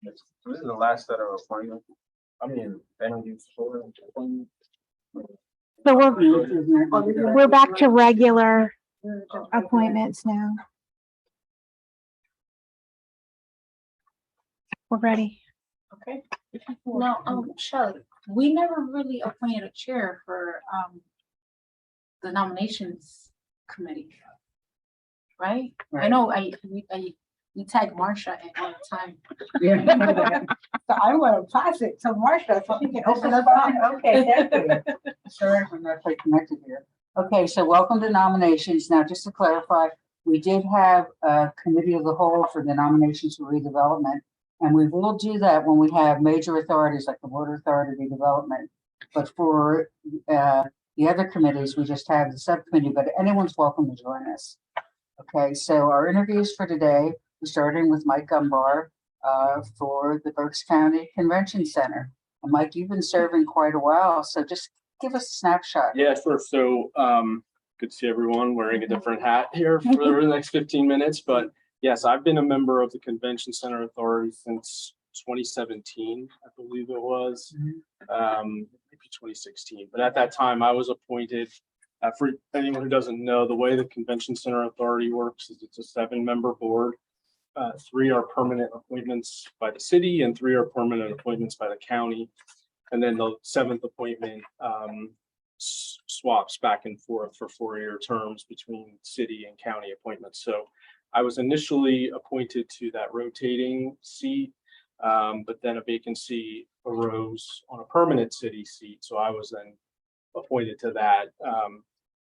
This is the last set of appointment. I mean, energy for appointment. So we're back to regular appointments now. We're ready. Okay. Now, Shelley, we never really appointed a chair for the nominations committee, right? I know we tagged Marcia at one time. Yeah. So I want to pass it to Marcia so she can open up. Okay, thank you. Sorry, we're not quite connected here. Okay, so welcome to nominations. Now, just to clarify, we did have a committee of the whole for the nominations for redevelopment. And we will do that when we have major authorities like the Water Authority redevelopment. But for the other committees, we just have the subcommittee, but anyone's welcome to join us. Okay, so our interviews for today, we're starting with Mike Gumbar for the Berks County Convention Center. And Mike, you've been serving quite a while, so just give us a snapshot. Yeah, sure. So good to see everyone wearing a different hat here for the next 15 minutes. But yes, I've been a member of the Convention Center Authority since 2017, I believe it was, maybe 2016. But at that time, I was appointed. For anyone who doesn't know, the way the Convention Center Authority works is it's a 7-member board. 3 are permanent appointments by the city and 3 are permanent appointments by the county. And then the 7th appointment swaps back and forth for 4-year terms between city and county appointments. So I was initially appointed to that rotating seat, but then a vacancy arose on a permanent city seat. So I was then appointed to that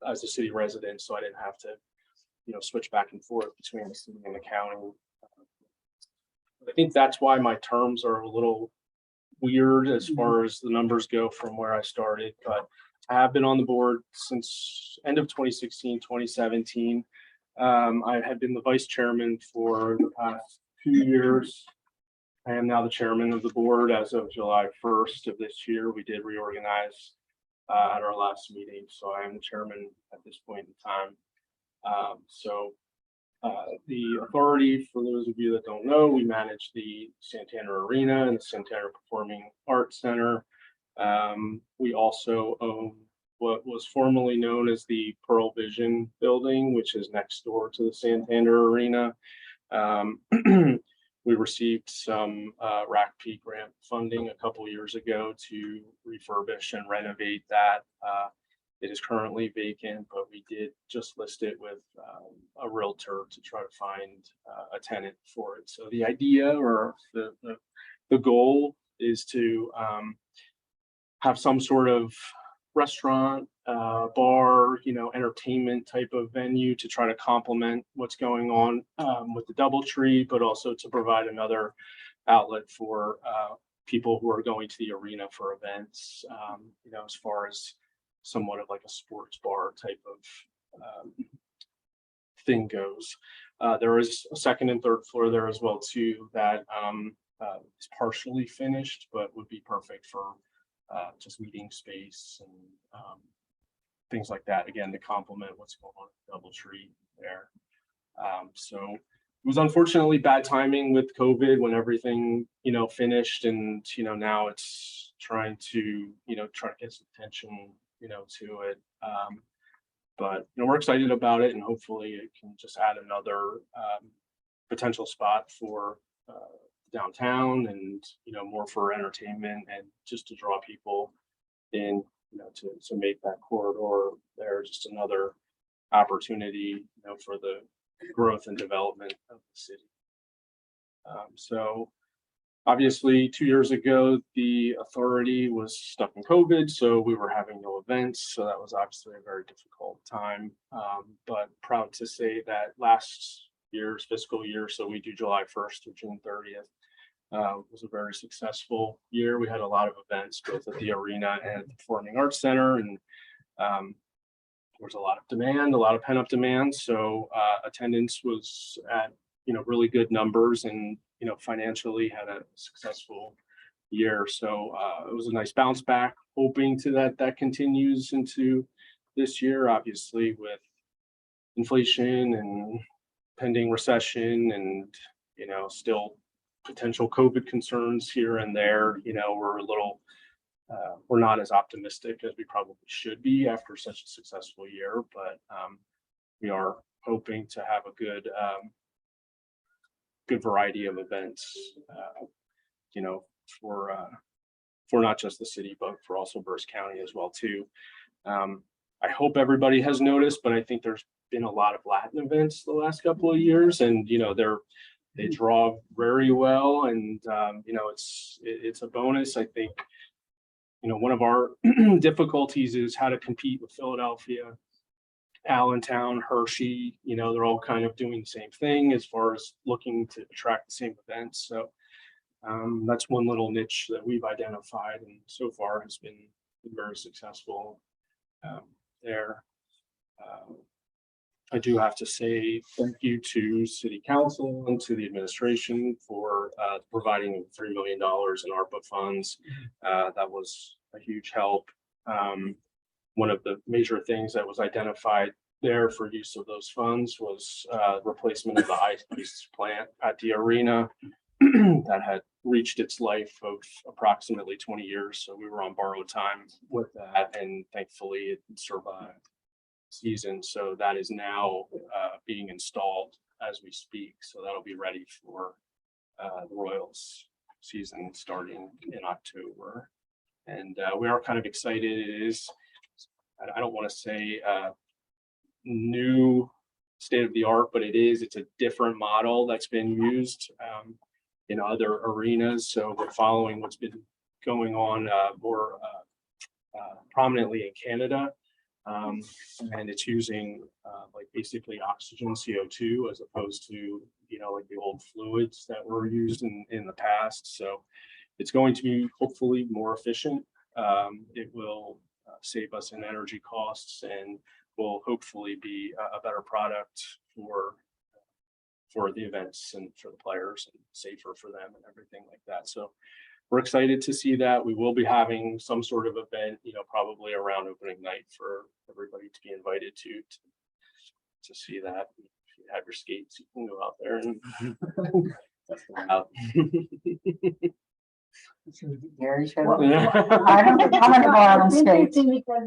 as a city resident. So I didn't have to, switch back and forth between the city and the county. I think that's why my terms are a little weird as far as the numbers go from where I started, but I have been on the board since end of 2016, 2017. I have been the vice chairman for the past 2 years. I am now the chairman of the board as of July 1st of this year. We did reorganize at our last meeting, so I am the chairman at this point in time. The authority, for those of you that don't know, we manage the Santana Arena and the Santana Performing Arts Center. We also own what was formerly known as the Pearl Vision building, which is next door to the Santana Arena. We received some RACP grant funding a couple years ago to refurbish and renovate that. It is currently vacant, but we did just list it with a realtor to try to find a tenant for it. So the idea or the goal is to have some sort of restaurant, bar, entertainment type of venue to try to complement what's going on with the DoubleTree, but also to provide another outlet for people who are going to the arena for events, as far as somewhat of like a sports bar type of thing goes. There is a 2nd and 3rd floor there as well too that is partially finished, but would be perfect for just meeting space and things like that. Again, to complement what's going on at DoubleTree there. So it was unfortunately bad timing with COVID when everything, finished, and now it's trying to get some attention to it. But we're excited about it, and hopefully it can just add another potential spot for downtown and more for entertainment and just to draw people in, to make that corridor there just another opportunity for the growth and development of the city. So obviously 2 years ago the authority was stuck in COVID, so we were having no events, so that was obviously a very difficult time, but proud to say that last year's fiscal year, so we do July 1st to June 30th, was a very successful year. We had a lot of events both at the arena and the Performing Arts Center, and there was a lot of demand, a lot of pent-up demand. So attendance was at really good numbers, and financially had a successful year. So it was a nice bounce back, hoping to that continues into this year, obviously with inflation and pending recession and still potential COVID concerns here and there, we're a little, we're not as optimistic as we probably should be after such a successful year, but we are hoping to have a good variety of events, for not just the city, but for also Burris County as well too. I hope everybody has noticed, but I think there's been a lot of Latin events the last couple of years, and they draw very well, and it's a bonus. I think one of our difficulties is how to compete with Philadelphia, Allentown, Hershey. They're all kind of doing the same thing as far as looking to attract the same events. So that's one little niche that we've identified, and so far has been very successful there. I do have to say thank you to City Council and to the administration for providing $3 million in ARPA funds. That was a huge help. One of the major things that was identified there for use of those funds was replacement of the ice plant at the arena that had reached its life of approximately 20 years. So we were on borrowed time with that, and thankfully it survived season. So that is now being installed as we speak. So that'll be ready for the Royals season starting in October. And we are kind of excited. It is, I don't want to say new state of the art, but it's a different model that's been used in other arenas. So we're following what's been going on more prominently in Canada. And it's using like basically oxygen, CO2, as opposed to, like the old fluids that were used in the past. So it's going to be hopefully more efficient. It will save us in energy costs, and will hopefully be a better product for the events and for the players, and safer for them and everything like that. So we're excited to see that. We will be having some sort of event, probably around opening night for everybody to be invited to see that. If you have your skates, you can go out there and test them out. Gary, Well, I'm gonna go out on It's skates. interesting because,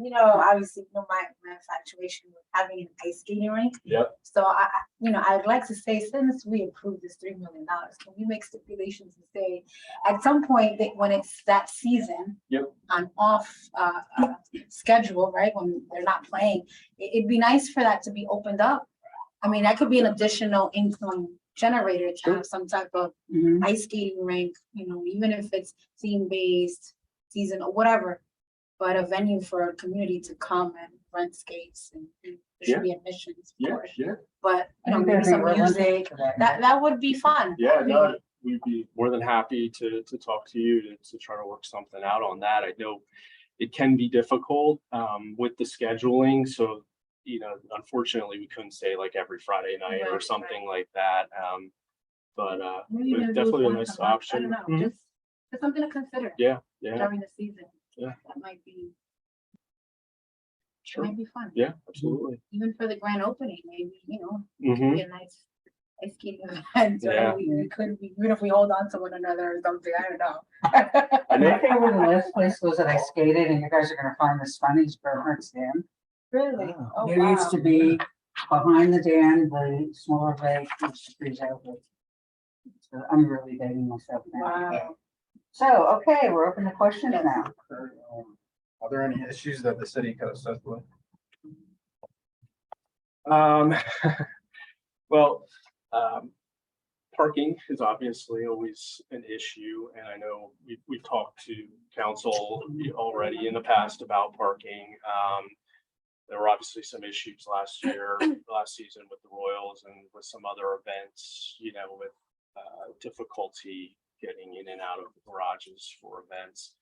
obviously, my infatuation with having an ice skating rink. Yep. So I'd like to say, since we approved this $3 million, can we make stipulations and say, at some point that when it's that season, Yep. on off schedule, right, when they're not playing, it'd be nice for that to be opened up. I mean, that could be an additional income generator to have some type of Mhm. ice skating rink, even if it's theme-based, season or whatever, but a venue for a community to come and rent skates, and there should be admissions, of course. Yeah. But I think maybe there'd be some room music, for that. that would be fun. Yeah, no, we'd be more than happy to talk to you to try to work something out on that. I know it can be difficult with the scheduling. So, unfortunately, we couldn't say like every Friday night or Right, something like that. But Maybe even do it definitely a once nice a month. option. I don't know, Mhm. just something to consider Yeah. during the season. Yeah. That might be Sure. fun. Yeah, absolutely. Even for the grand opening, maybe, Mhm. be a nice ice skating event. Yeah. Or we could, even if we hold on to one another or something, I don't know. I think where the last place was that I skated, and you guys are gonna find this funny, is Bernhardt's Dam. Really? Oh, There used to be behind the dam, the smaller lake, which freeze out. So I'm really dating myself now. Wow. So, okay, we're open to questions now. Are there any issues that the city could assist with? Well, parking is obviously always an issue, and I know we've talked to council already in the past about parking. There were obviously some issues last season with the Royals and with some other events, with difficulty getting in and out of the garages for events.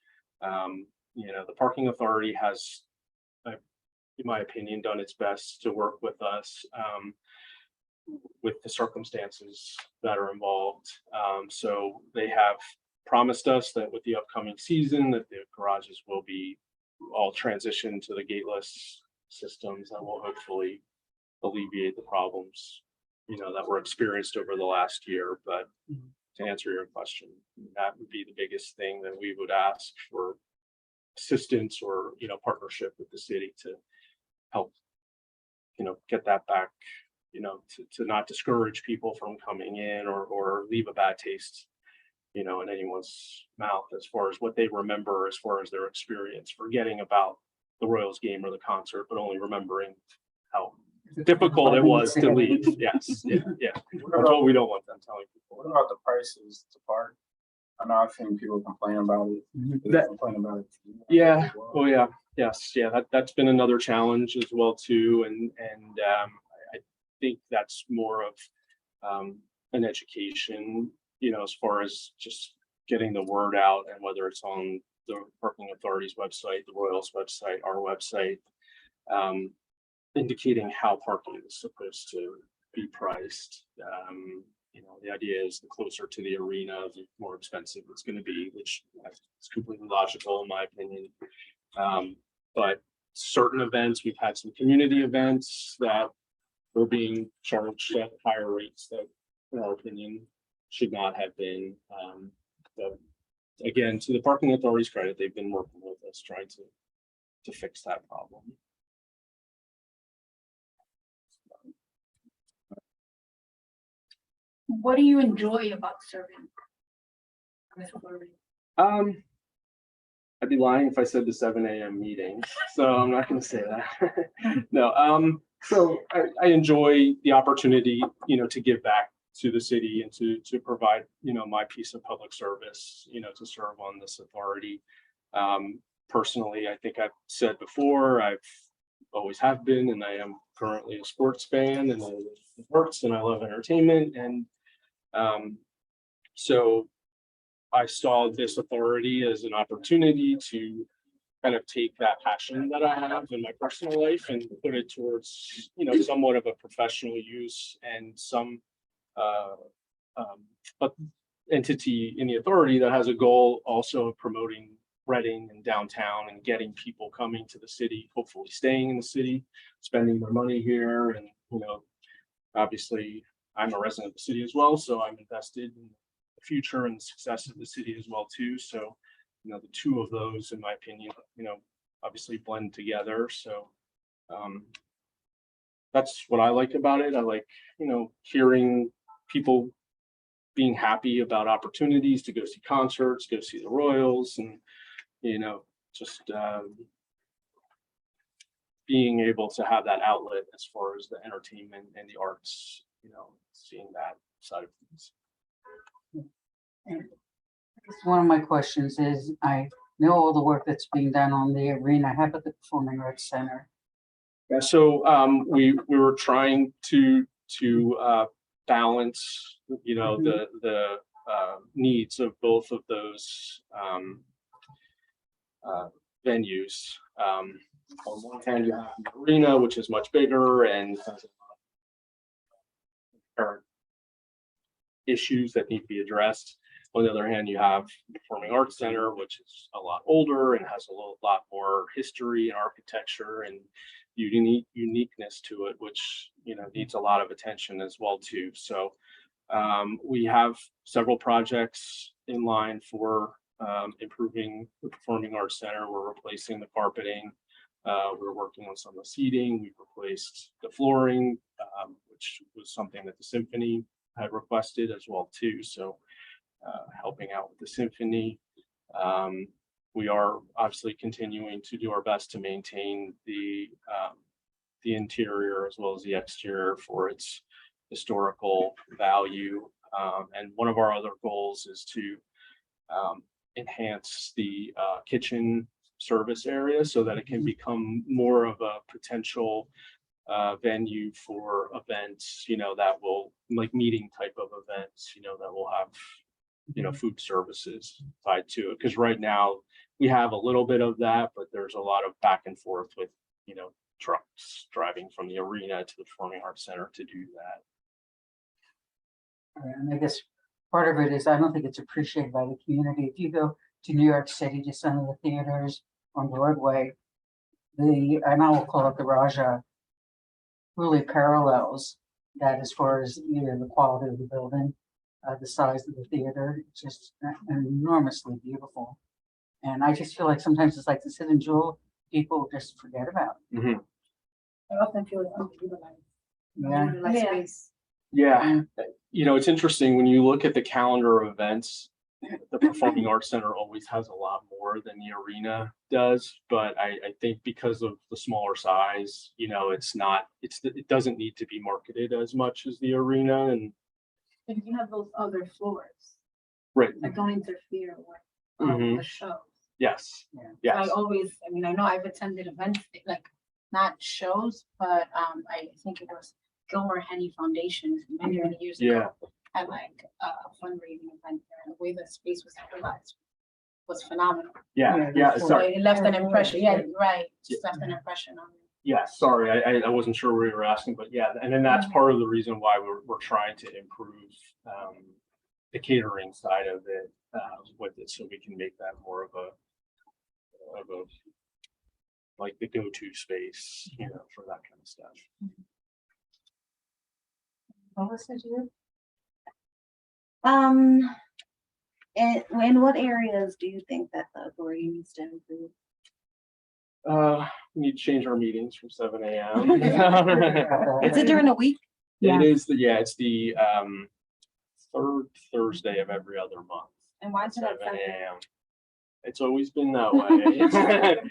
The parking authority has, in my opinion, done its best to work with us with the circumstances that are involved. So they have promised us that with the upcoming season, that the garages will be all transitioned to the gateless systems that will hopefully alleviate the problems, that were experienced over the last year. But to answer your question, that would be the biggest thing that we would ask for assistance or, partnership with the city to help, get that back, to not discourage people from coming in or leave a bad taste, in anyone's mouth as far as what they remember, as far as their experience, forgetting about the Royals game or the concert, but only remembering how difficult it was to leave. Yes, yeah. That's what we don't want them telling people. What about the prices to park? I know I've seen people complain about it. They complain about it. Yeah. as well. Oh, yeah. Yes. Yeah. That's been another challenge as well too, and I think that's more of an education, as far as just getting the word out, and whether it's on the parking authority's website, the Royals website, our website, indicating how parking is supposed to be priced. The idea is the closer to the arena, the more expensive it's going to be, which is completely logical in my opinion. But certain events, we've had some community events that were being charged at higher rates that, in our opinion, should not have been. But again, to the parking authority's credit, they've been working with us trying to fix that problem. What do you enjoy about serving? I'd be lying if I said the 7 a.m. meeting, so I'm not going to say that. No. So I enjoy the opportunity, to give back to the city and to provide, my piece of public service, to serve on this authority. Personally, I think I've said before, I've always have been, and I am currently a sports fan, and I love sports and I love entertainment. And so I saw this authority as an opportunity to kind of take that passion that I have in my personal life and put it towards, somewhat of a professional use, and some entity in the authority that has a goal also of promoting Reading and downtown and getting people coming to the city, hopefully staying in the city, spending their money here. And, obviously I'm a resident of the city as well, so I'm invested in the future and the success of the city as well too. So, the two of those, in my opinion, obviously blend together. So that's what I like about it. I like, hearing people being happy about opportunities to go see concerts, go see the Royals, and just being able to have that outlet as far as the entertainment and the arts, seeing that side of things. And one of my questions is, I know all the work that's being done on the arena. How about the Performing Arts Center? Yeah, so we were trying to balance, the needs of both of those venues. On one hand, you have the arena, which is much bigger and has current issues that need to be addressed. On the other hand, you have the Performing Arts Center, which is a lot older and has a lot more history and architecture and uniqueness to it, which needs a lot of attention as well too. So we have several projects in line for improving the Performing Arts Center. We're replacing the carpeting. We're working on some of the seating. We've replaced the flooring, which was something that the symphony had requested as well too. So helping out with the symphony. We are obviously continuing to do our best to maintain the interior as well as the exterior for its historical value. And one of our other goals is to enhance the kitchen service area so that it can become more of a potential venue for events, that will, like meeting type of events, that will have, food services tied to it. Because right now we have a little bit of that, but there's a lot of back and forth with, trucks driving from the arena to the Performing Arts Center to do that. And I guess part of it is, I don't think it's appreciated by the community. If you go to New York City, to some of the theaters on Broadway, and I will call it the Raja, really parallels that as far as either the quality of the building the size of the theater, it's just enormously beautiful. And I just feel like sometimes it's like the Sit and Jewel, people just forget about. Mhm. I often feel it's underutilized. Yeah. Less space. Yeah, you know, it's interesting when you look at the calendar of events, the Performing Arts Center always has a lot more than the arena does. But I think because of the smaller size, you know, it doesn't need to be marketed as much as the arena. And And you have those other floors right. that don't interfere with Mhm. the shows. Yes. Yeah. Yes. I mean, I know I've attended events, like not shows, but I think it was Gilmer Henny Foundation many, many years ago. Had like a fundraising event there, and the way the space was utilized was phenomenal. Yeah. Yeah, So Sorry. it left an impression. Yeah, right. Just left an impression on me. Yeah, sorry, I wasn't sure what you were asking, but yeah, and then that's part of the reason why we're trying to improve the catering side of it with it, so we can make that more of a like the go-to space, you know, for that kind of stuff. Melissa, do you? And in what areas do you think that the authority needs to improve? We need to change our meetings from 7 a.m. Is it during the week? Yeah. It's the third Thursday of every other month. And why did I 7 a.m. It's always been that way.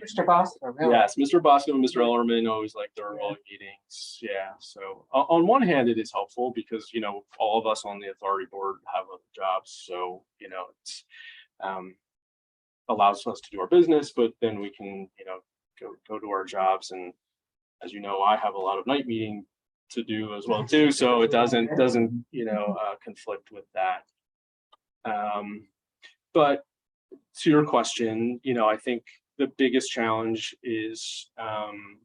Mr. Bosco, really? Yes, Mr. Bosco and Mr. Ellerman always like their early meetings. Yeah, so on one hand, it is helpful because, you know, all of us on the authority board have other jobs. So, you know, it's allows us to do our business, but then we can, you know, go to our jobs. And as you know, I have a lot of night meeting to do as well too. So it doesn't, you know, conflict with that. But to your question, you know, I think the biggest challenge is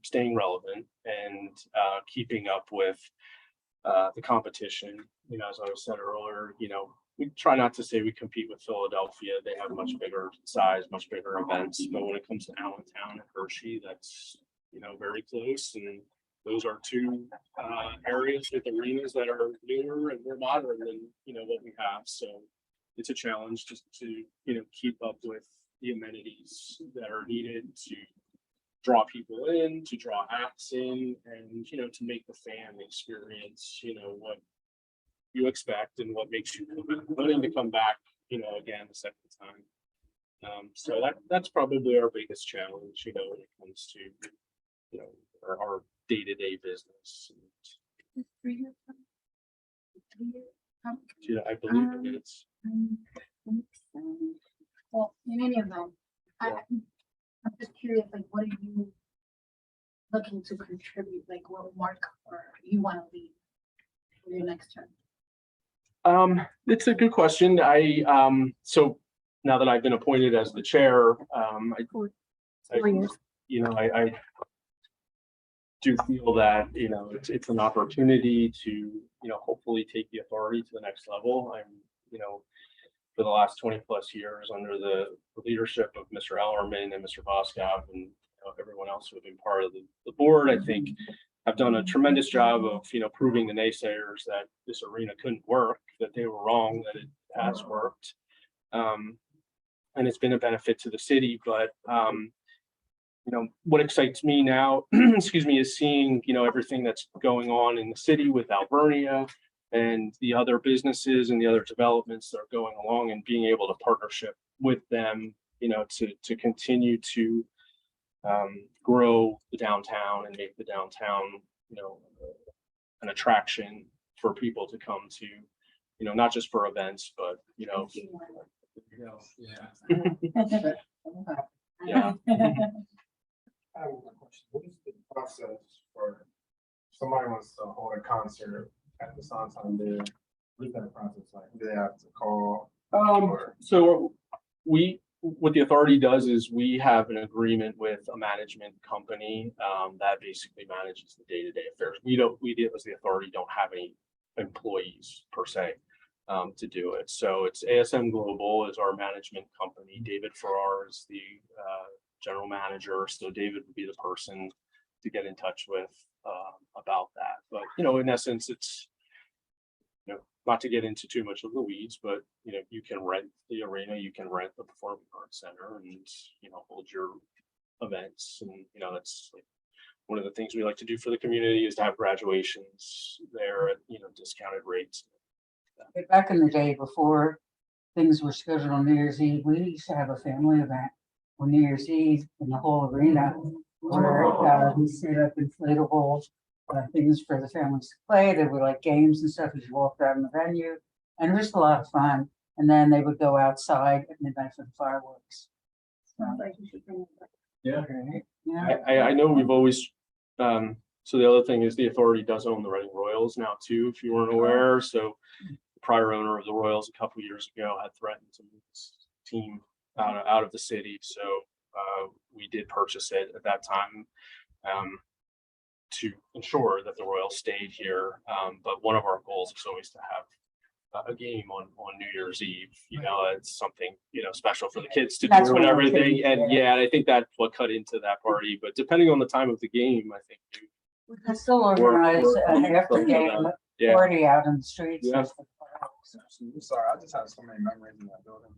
staying relevant and keeping up with the competition. You know, as I said earlier, you know, we try not to say we compete with Philadelphia. They have much bigger size, much bigger events. But when it comes to Allentown and Hershey, that's, you know, very close. And those are two areas with arenas that are newer and more modern than, you know, what we have. So it's a challenge just to, you know, keep up with the amenities that are needed to draw people in, to draw acts in, and, you know, to make the fan experience, you know, what you expect and what makes you willing to come back, you know, again the second time. So that's probably our biggest challenge, you know, when it comes to, you know, our day-to-day business. And, 3 years. 3 years. you know, I believe that it's Well, in any event, I'm just curious, like, what are you looking to contribute? Like, what mark or you want to leave for your next term? It's a good question. So now that I've been appointed as the chair, 4 I years. you know, I do feel that, you know, it's an opportunity to, you know, hopefully take the authority to the next level. I'm, you know, for the last 20 plus years under the leadership of Mr. Ellerman and Mr. Voskov and, you know, everyone else who have been part of the board, I think have done a tremendous job of, you know, proving the naysayers that this arena couldn't work, that they were wrong, that it has worked. And it's been a benefit to the city, but you know, what excites me now, excuse me, is seeing, you know, everything that's going on in the city with Alvernia and the other businesses and the other developments that are going along, and being able to partnership with them, you know, to continue to grow the downtown and make the downtown, you know, an attraction for people to come to, you know, not just for events, but, you know, yeah. I have a question. What is the process for somebody wants to hold a concert at the Sondheim there? What is that process like? Do they have to call? So what the authority does is we have an agreement with a management company that basically manages the day-to-day affairs. We as the authority don't have any employees per se to do it. So it's ASM Global is our management company. David Farrar is the general manager. So David would be the person to get in touch with about that. But, you know, in essence, it's, you know, not to get into too much of the weeds, but you can rent the arena, you can rent the Performing Arts Center, and hold your events, and that's like one of the things we like to do for the community is to have graduations there at discounted rates. Back in the day, before things were scheduled on New Year's Eve, we used to have a family event on New Year's Eve in the whole arena where we set up inflatable things for the families to play. There were like games and stuff as you walked around the venue, and it was a lot of fun. And then they would go outside at midnight for the fireworks. Sounds like you should bring it back. Yeah. Yeah. I know we've always, so the other thing is the authority does own the Reading Royals now too, if you weren't aware. So the prior owner of the Royals a couple years ago had threatened to move his team out of the city. So we did purchase it at that time to ensure that the Royals stayed here. But one of our goals is always to have a game on New Year's Eve. It's something special for the kids to That's do what and I'm everything. thinking, And yeah, I think that's what cut into that party. But depending on the time of the game, I think We can still organize an after game yeah. party out in the streets. Yeah. I'm sorry, I just have so many memories in that building.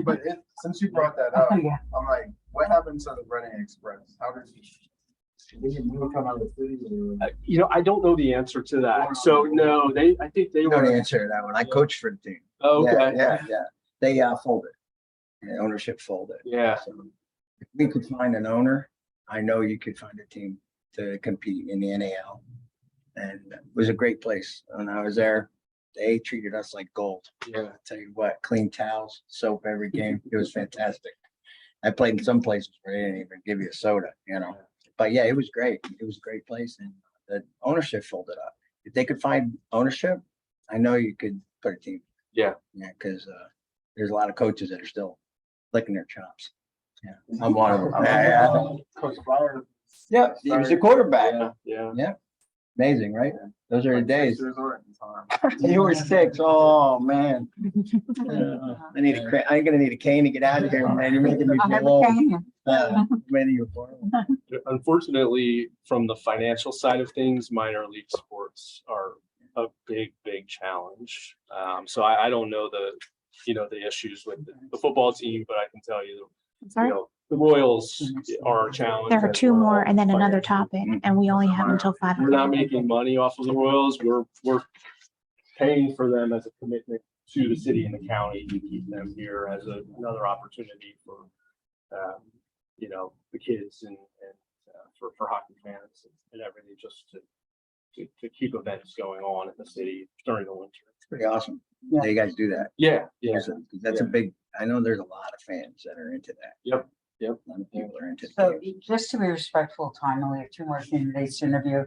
But since you brought that up, Yeah. I'm like, what happened to the Reading Express? How did you move come out of the city? Or? I don't know the answer to that. So no, I think they You know the were. answer to that one. I coached for the team. Oh, okay. Yeah. They folded. The ownership folded. Yeah. So if we could find an owner, I know you could find a team to compete in the NAL. And it was a great place. When I was there, they treated us like gold. Yeah. I'll tell you what, clean towels, soap every game. It was fantastic. I played in some places where they didn't even give you a soda, But yeah, it was great. It was a great place. And the ownership folded up. If they could find ownership, I know you could put a team. Yeah. Yeah, because there's a lot of coaches that are still licking their chops. Yeah, I'm one of them. Yeah. Coach Flyer. Yeah, he was a quarterback. Yeah. Amazing, right? Those are the days. You You were 6. Oh man. I need I'm gonna need a cane to get out of here, man. You're making me I have feel a old. cane. Many of you. Unfortunately, from the financial side of things, minor league sports are a big challenge. So I don't know the issues with the football team, but I can tell you, Sorry, the Royals are a challenge. there are as 2 well. more and then another topic, and we only have until 5 We're not o'clock. making money off of the Royals. We're paying for them as a commitment to the city and the county to keep them here as another opportunity for the kids and for hockey fans and everything, just to keep events going on in the city during the winter. It's pretty awesome. Yeah. that you guys do that. Yeah. That's a big, I know there's a lot of fans that are into that. Yep. A lot of people are into So it. just to be respectful of time, and we have 2 more candidates to interview.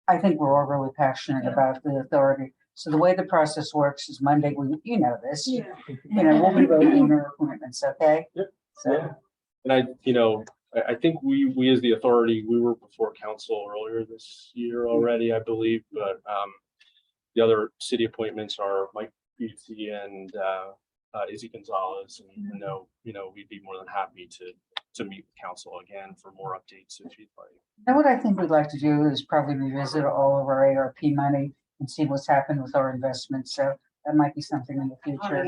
I think we're all really passionate about the authority. So the way the process works is Monday, we'll be voting on our appointments, okay? Yep. So, Yeah. And I think we as the authority, we were before council earlier this year already, I believe, but the other city appointments are Mike Busey and Izzy Gonzalez, and we'd be more than happy to meet with council again for more updates if you'd like. now what I think we'd like to do is probably revisit all of our ARP money and see what's happened with our investments. So that might be something in the future.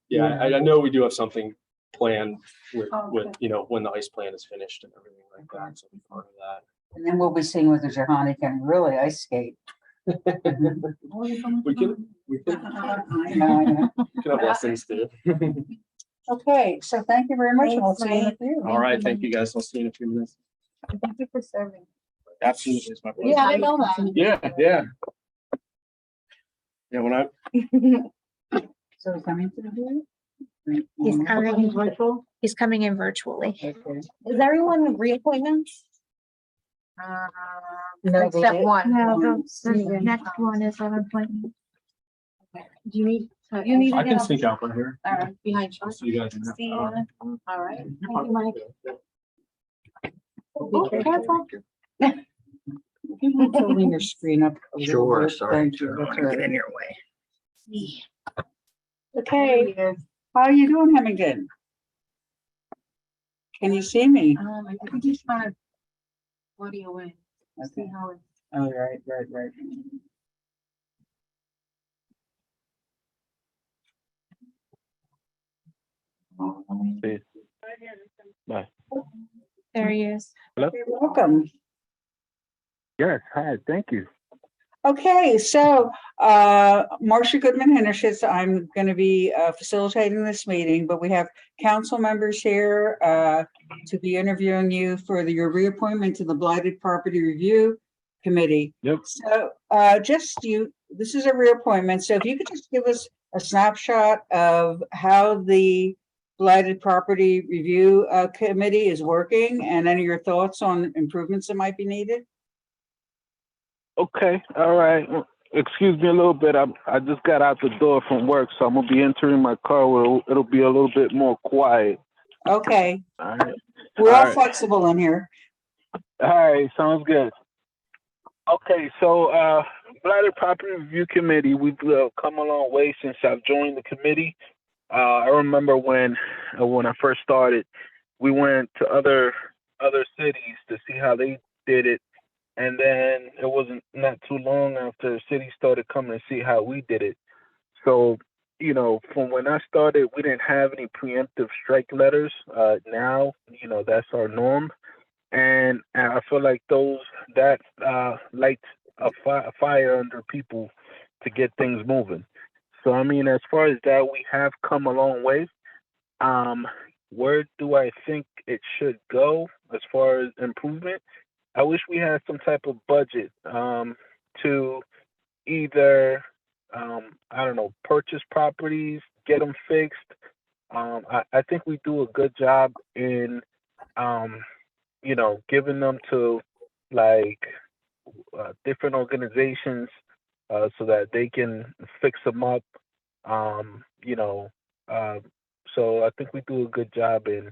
Yeah. I know we do have something planned with Okay. when the ice plan is finished and everything like that, so be part of that. And then we'll be seeing whether Johanny can really ice skate. We can I know. have lessons too. Okay, so thank you very much. and We'll see you in a few. All right, thank you guys. I'll see you in a few minutes. Thank you for serving. Absolutely, it's my pleasure. Yeah, I know that. Yeah. Yeah, when I So he's coming to the hearing? He's coming virtual. He's coming in virtually. Okay. Is everyone reappointments? No, Except one. No, the next one is an appointment. Do you need? You need. I can sneak out from here. All right, behind you. I'll see you guys in See there. you. All right. Thank you, Mike. Be careful. You want to lean your screen up a little Sure, bit? sorry. Thank you. I don't That's wanna all get right. in your way. Okay, how are you doing, Hemington? Can you see me? I think he's trying to audio in. See Okay. how it. All right. Peace. Bye. There he is. Hello? Welcome. Yes, hi, thank you. Okay, so Marcia Goodman Hendershitz, I'm going to be facilitating this meeting, but we have council members here to be interviewing you for your reappointment to the Blighted Property Review Committee. Yep. So this is a reappointment. So if you could just give us a snapshot of how the Blighted Property Review Committee is working and any of your thoughts on improvements that might be needed. Okay, all right. Well, excuse me a little bit. I just got out the door from work, so I'm gonna be entering my car where it'll be a little bit more quiet. Okay, All right. we're all All right. flexible in here. All right, sounds good. Okay, so Blighted Property Review Committee, we've come a long way since I've joined the committee. I remember when I first started, we went to other cities to see how they did it. And then it wasn't not too long after cities started coming to see how we did it. So, you know, from when I started, we didn't have any preemptive strike letters. Now, you know, that's our norm. And I feel like that lights a fire under people to get things moving. So, I mean, as far as that, we have come a long way. Where do I think it should go as far as improvement? I wish we had some type of budget to either, I don't know, purchase properties, get them fixed. I think we do a good job in, you know, giving them to like different organizations so that they can fix them up. You know, so I think we do a good job in,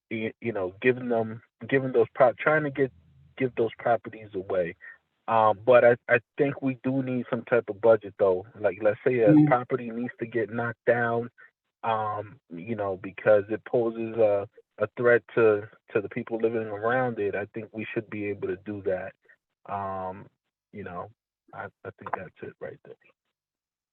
you know, giving those trying to give those properties away. But I think we do need some type of budget though. Like let's say a property needs to get knocked down, you know, because it poses a threat to the people living around it. I think we should be able to do that. You know, I think that's it right there.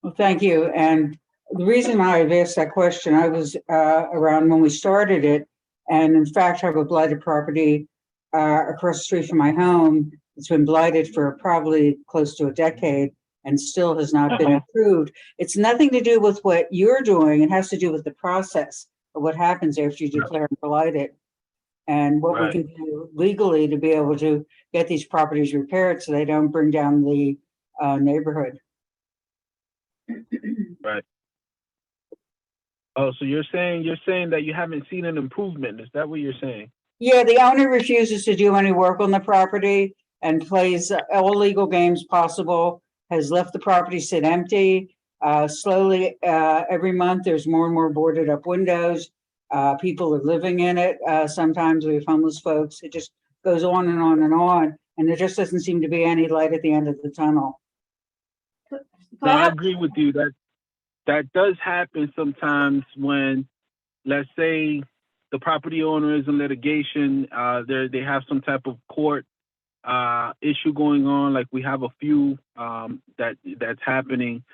Well, thank you. And the reason I've asked that question, I was around when we started it, and in fact have a blighted property across the street from my home. It's been blighted for probably close to a decade and still has not been improved. It's nothing to do with what you're doing. It has to do with the process of what happens after you declare them blighted and what we can do legally to be able to get these properties repaired so they don't bring down the neighborhood. Right. Oh, so you're saying that you haven't seen an improvement? Is that what you're saying? Yeah, the owner refuses to do any work on the property and plays all legal games possible, has left the property sit empty. Slowly, every month, there's more and more boarded up windows. People are living in it. Sometimes we have homeless folks. It just goes on and on and on. And there just doesn't seem to be any light at the end of the tunnel. No, I agree with you. That does happen sometimes when, let's say, the property owner is in litigation. They have some type of court issue going on. Like we have a few that's happening.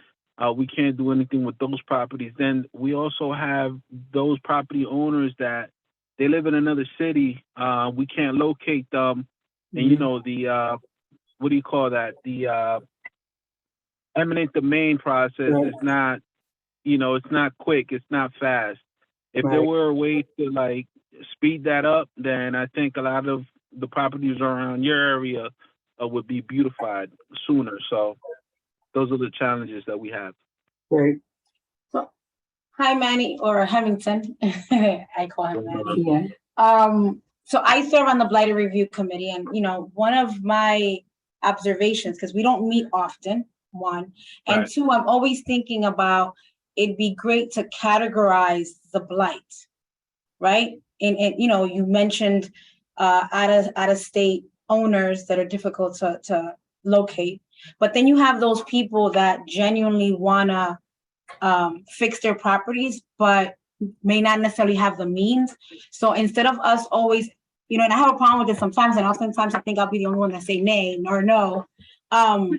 We can't do anything with those properties. Then we also have those property owners that they live in another city. We can't locate them, and you know the what do you call that? The eminent domain process is not, you know, it's not quick. It's not fast. If there were a way to like speed that up, then I think a lot of the properties around your area would be beautified sooner. So those are the challenges that we have. Great. So, hi, Manny, or Hemmington. I call him Manny. Yeah. So I serve on the Blighted Review Committee, and you know, one of my observations, because we don't meet often, one, and two, I'm always thinking about it'd be great to categorize the blight, right? And you know, you mentioned out of state owners that are difficult to locate, but then you have those people that genuinely wanna fix their properties, but may not necessarily have the means. So instead of us always, you know, and I have a problem with this sometimes, and oftentimes I think I'll be the only one that say nay or no, on,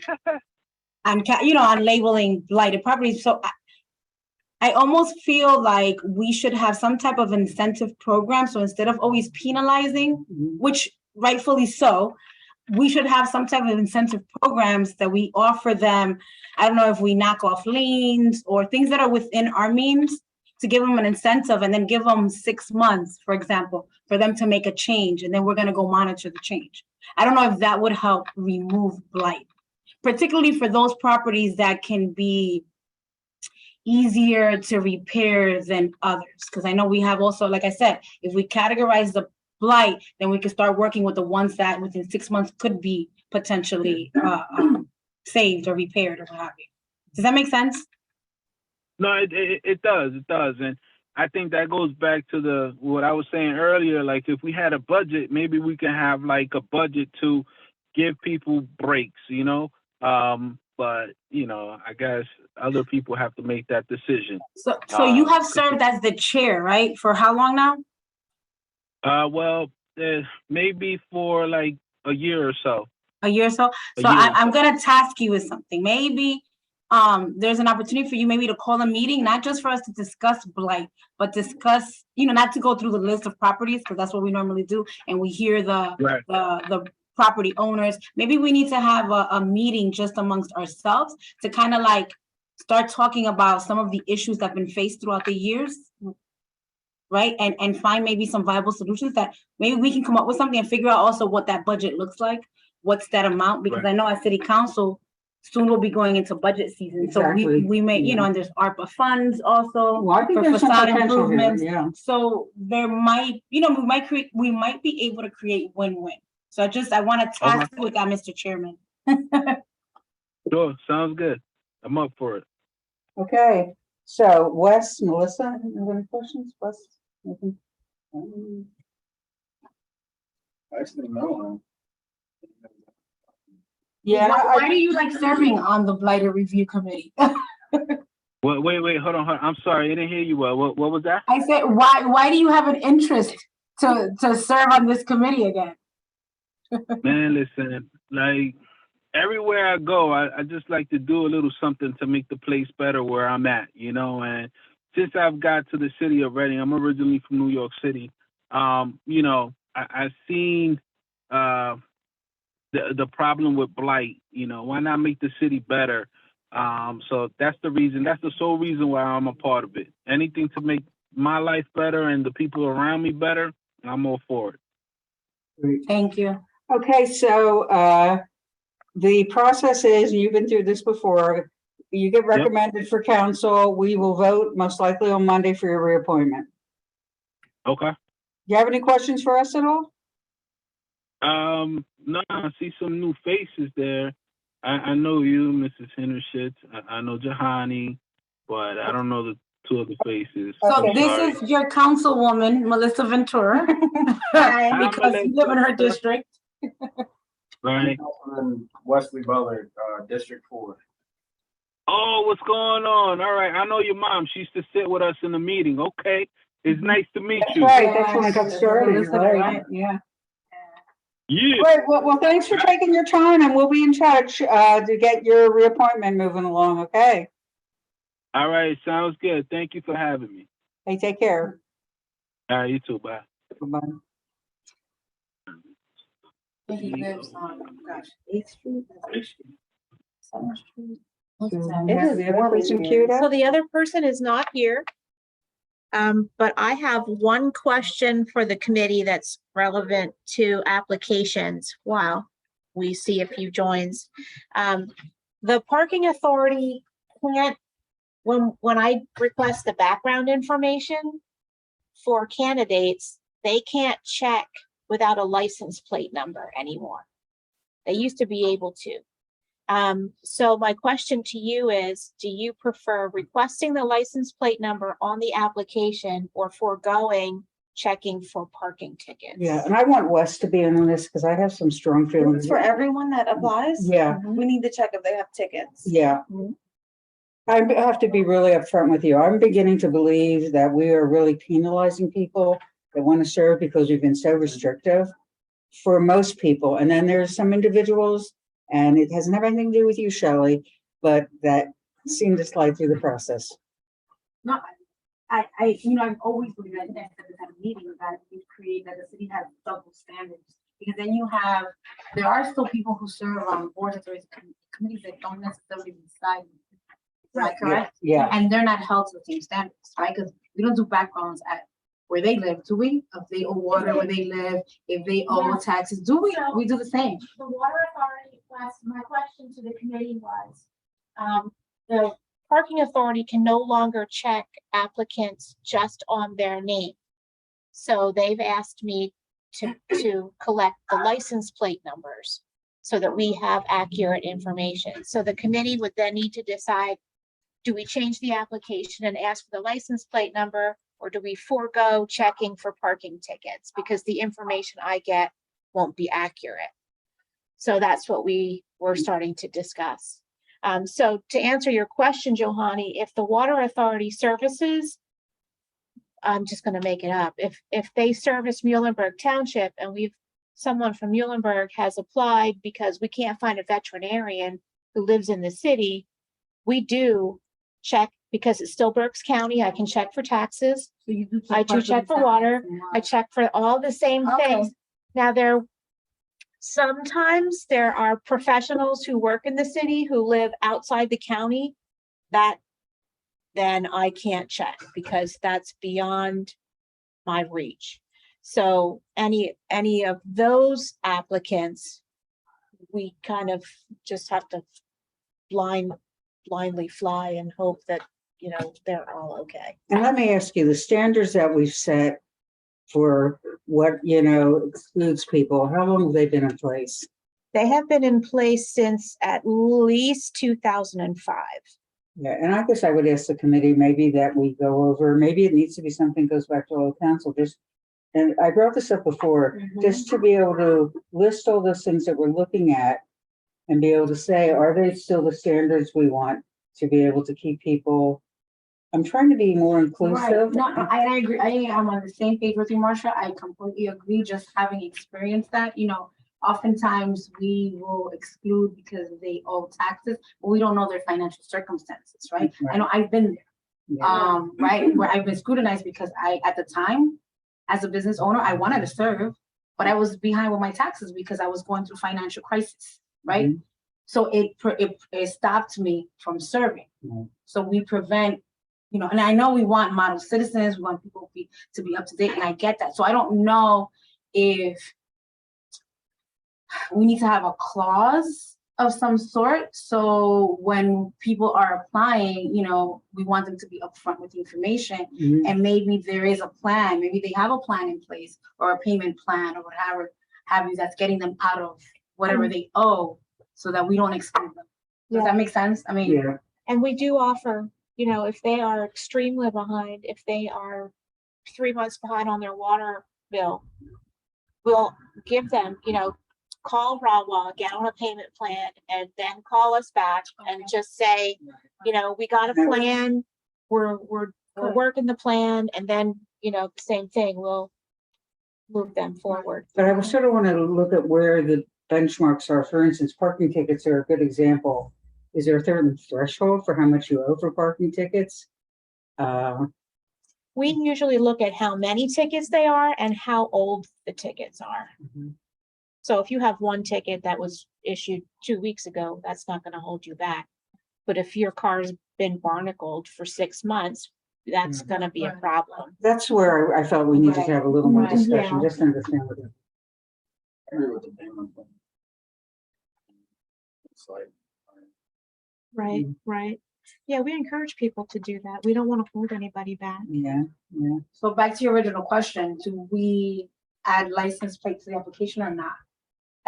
you know, on labeling blighted properties. So I almost feel like we should have some type of incentive program. So instead of always penalizing, which rightfully so, we should have some type of incentive programs that we offer them. I don't know if we knock off liens or things that are within our means to give them an incentive and then give them 6 months, for example, for them to make a change. And then we're going to go monitor the change. I don't know if that would help remove blight, particularly for those properties that can be easier to repair than others. Because I know we have also, like I said, if we categorize the blight, then we can start working with the ones that within 6 months could be potentially saved or repaired or what have you. Does that make sense? No, it does. It does. And I think that goes back to what I was saying earlier. Like, if we had a budget, maybe we can have like a budget to give people breaks, you know? But, you know, I guess other people have to make that decision. So you have served as the chair, right? For how long now? Well, maybe for like a year or so. A year or so? So I'm going to task you with something. Maybe there's an opportunity for you maybe to call a meeting, not just for us to discuss blight, but discuss, you know, not to go through the list of properties, because that's what we normally do. And we hear the property owners. Maybe we need to have a meeting just amongst ourselves to kind of like start talking about some of the issues that have been faced throughout the years, right? And find maybe some viable solutions that maybe we can come up with something and figure out also what that budget looks like. What's that amount? Because I know at City Council, soon we'll be going into budget season. Exactly. So we may, you know, and there's ARPA funds also Well, I think for there's some facade potential here, improvements. yeah. So there might, you know, we might be able to create win-win. So I want to task you with that, Mr. Chairman. Sure, sounds good. I'm up for it. Okay, so Wes, Melissa, you have any questions? Wes? Anything? Actually, no. Yeah. Why do you like serving on the Blighter Review Committee? Wait, hold on. I'm sorry, I didn't hear you well. What was that? I said, why do you have an interest to serve on this committee again? Man, listen, like everywhere I go, I just like to do a little something to make the place better where I'm at, you know. And since I've got to the city of Reading, I'm originally from New York City. You know, I've seen the problem with blight. You know, why not make the city better? So that's the reason. That's the sole reason why I'm a part of it. Anything to make my life better and the people around me better, I'm all for it. Great. Thank you. Okay, so the process is, you've been through this before, you get recommended for council, we will vote most likely on Monday for your reappointment. Okay. Do you have any questions for us at all? No, I see some new faces there. I know you, Mrs. Hendershot. I know Jahani, but I don't know the two other faces. So Okay. this is your councilwoman, Melissa Ventura, because you live in her district. Right. And Wesley Butler, District 4. Oh, what's going on? All right. I know your mom. She used to sit with us in the meeting. Okay. It's nice to meet you. Right, that's when I got started, Melissa, right? Yeah. Yeah. Great, well, thanks for taking your time, and we'll be in touch to get your reappointment moving along, okay? All right. Sounds good. Thank you for having me. Hey, take care. All right. You too. Bye. Bye-bye. He lives on, 8th Street? 7th Street. Yeah, the other person queued up? So the other person is not here. But I have one question for the committee that's relevant to applications while we see if he joins. The parking authority can't, when I request the background information for candidates, they can't check without a license plate number anymore. They used to be able to. So my question to you is, do you prefer requesting the license plate number on the application or foregoing checking for parking tickets? Yeah, and I want Wes to be in on this because I have some strong feelings. It's for everyone that applies? Yeah, We need to check if they have tickets. yeah. I have to be really upfront with you. I'm beginning to believe that we are really penalizing people that want to serve because we've been so restrictive for most people. And then there's some individuals, and it hasn't have anything to do with you, Shelley, but that seem to slide through the process. No, I've always believed that at a meeting that we create, that the city has double standards. Because then there are still people who serve on boards of committees that don't necessarily decide. Right, correct? Yeah, And they're not held to the same standards, right? Because we don't do backgrounds at where they live, do we? If they owe water where they live, if they owe taxes, do we? We do the same. The water authority, my question to the committee was, the parking authority can no longer check applicants just on their name. So they've asked me to collect the license plate numbers so that we have accurate information. So the committee would then need to decide, do we change the application and ask for the license plate number, or do we forego checking for parking tickets because the information I get won't be accurate? So that's what we were starting to discuss. So to answer your question, Johanny, if the water authority services, I'm just going to make it up. If they service Muhlenberg Township and someone from Muhlenberg has applied because we can't find a veterinarian who lives in the city, we do check because it's still Berks County. I can check for taxes. So you do I do check for water. I check for all the same things. Now sometimes there are professionals who work in the city who live outside the county that then I can't check because that's beyond my reach. So any of those applicants, we kind of just have to blindly fly and hope that, they're all okay. and let me ask you, the standards that we've set for what, excludes people, how long have they been in place? They have been in place since at least 2005. Yeah, and I guess I would ask the committee maybe that we go over, maybe it needs to be something goes back to all council, and I brought this up before, just to be able to list all those things that we're looking at and be able to say, are they still the standards we want to be able to keep people? I'm trying to be more inclusive. Right. No, I agree. I'm on the same page with you, Marcia. I completely agree. Just having experienced that, oftentimes we will exclude because they owe taxes, but we don't know their financial circumstances, right? Right. I know I've been there, Yeah. right, where I've been scrutinized because at the time, as a business owner, I wanted to serve, but I was behind with my taxes because I was going through financial crisis, right? Mhm. So it stopped me from serving. Right. So we prevent, and I know we want model citizens, we want people to be up to date, and I get that. So I don't know if we need to have a clause of some sort. So when people are applying, we want them to be upfront with the information. Mhm. And maybe there is a plan, maybe they have a plan in place or a payment plan or whatever have you that's getting them out of whatever they owe so that we don't exclude them. Does that make sense? I mean, Yeah. And we do offer, if they are extremely behind, if they are 3 months behind on their water bill, we'll give them, call Rawa, get on a payment plan, and then call us back and just say, we got a plan, we're working the plan, and then, same thing, we'll move them forward. But I sort of want to look at where the benchmarks are. For instance, parking tickets are a good example. Is there a certain threshold for how much you owe for parking tickets? We usually look at how many tickets they are and how old the tickets are. Mhm. So if you have one ticket that was issued 2 weeks ago, that's not going to hold you back. But if your car's been barnacled for 6 months, that's going to be a problem. That's where I felt we needed to have a little more Right. discussion, Yeah. just to understand what it. I agree with the payment plan. It's like, Right, right. Yeah, we encourage people to do that. We don't want to hold anybody back. Yeah, yeah. so back to your original question, do we add license plate to the application or not?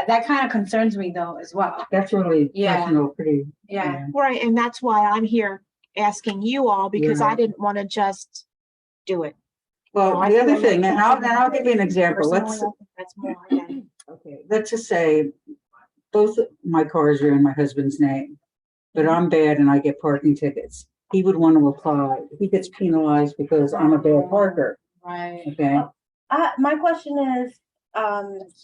That kind of concerns me though as well. That's really Yeah. personal, pretty. Yeah. Right, and that's why I'm here asking you all, because I Yeah. didn't want to just do it. Well, I the feel other like thing, and I'll give you an example. Personally, Let's, I think that's more than. okay, let's just say both my cars are in my husband's name, but I'm bad and I get parking tickets. He would want to apply. He gets penalized because I'm a bad parker, Right. okay? My question is,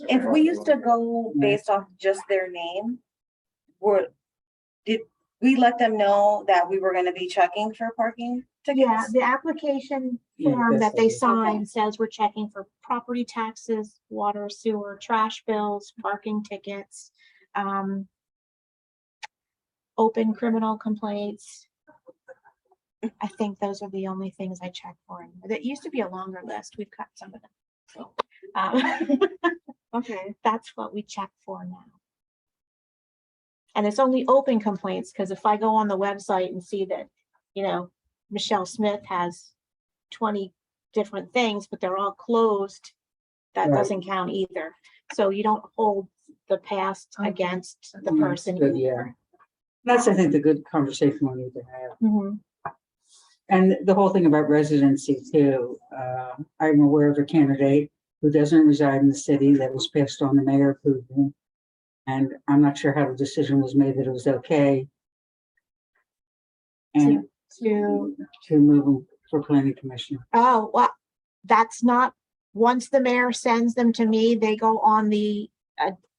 if we used to go based off just their name, did we let them know that we were gonna be checking for parking Yeah, the application Yeah, form that's that they it. sign says we're checking for property taxes, water, sewer, trash bills, parking tickets, open criminal complaints. I think those are the only things I check for. There used to be a longer list. We've cut some of them. So, Okay. that's what we check for now. And it's only open complaints, because if I go on the website and see that, Michelle Smith has 20 different things, but they're all closed, that Right. doesn't count either. So you don't hold the past Okay. against the Mm, person. good, yeah. That's, I think, the good conversation we need to have. Mhm. And the whole thing about residency too, I'm aware of a candidate who doesn't reside in the city that was passed on, the mayor approved him. And I'm not sure how the decision was made that it was okay. And To, to move him for planning commission. oh, well, that's not, once the mayor sends them to me, they go on the,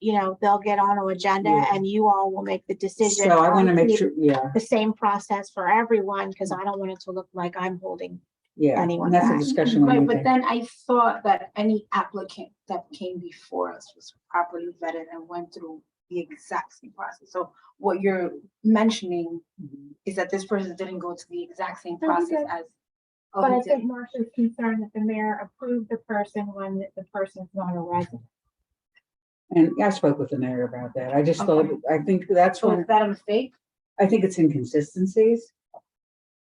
they'll get on an agenda Yeah. and you all will make the decision. So I want to make keep sure, yeah, The same process for everyone, because I don't want it to look like I'm holding. yeah, Anyone and that's a back. discussion we Right, need but to. then I thought that any applicant that came before us was properly vetted and went through the exact same process. So what you're mentioning Mhm. is that this person didn't go to the exact same No, he process did. as. But he I did. think Marcia's concerned that the mayor approved the person when the person's not a resident. And I spoke with the mayor about that. I just thought, Okay. I think that's So when, is that a mistake? I think it's inconsistencies.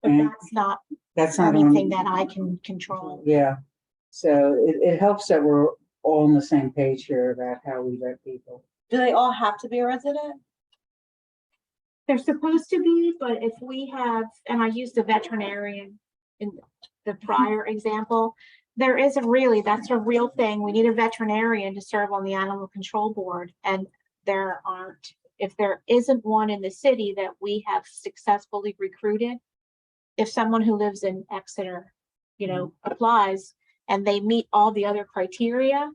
But And that's not that's not anything on- that I can control. Yeah, so it helps that we're all on the same page here about how we vet people. Do they all have to be a resident? They're supposed to be, but if we have, and I used a veterinarian in the prior example, that's a real thing. We need a veterinarian to serve on the animal control board, and if there isn't one in the city that we have successfully recruited, if someone who lives in Exeter, applies and they meet all the other criteria,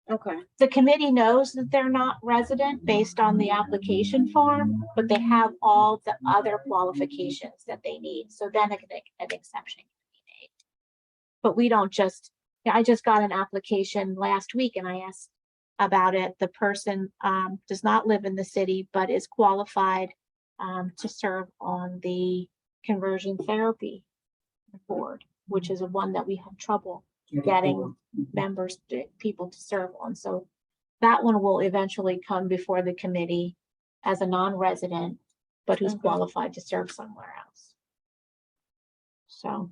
Okay. the committee knows that they're not resident based on the application form, but they have all the other qualifications that they need. So then an exception can be made. But we don't I just got an application last week and I asked about it. The person does not live in the city, but is qualified to serve on the conversion therapy board, which is one that we have trouble getting people to serve on. So that one will eventually come before the committee as a non-resident, but who's Okay. qualified to serve somewhere else. So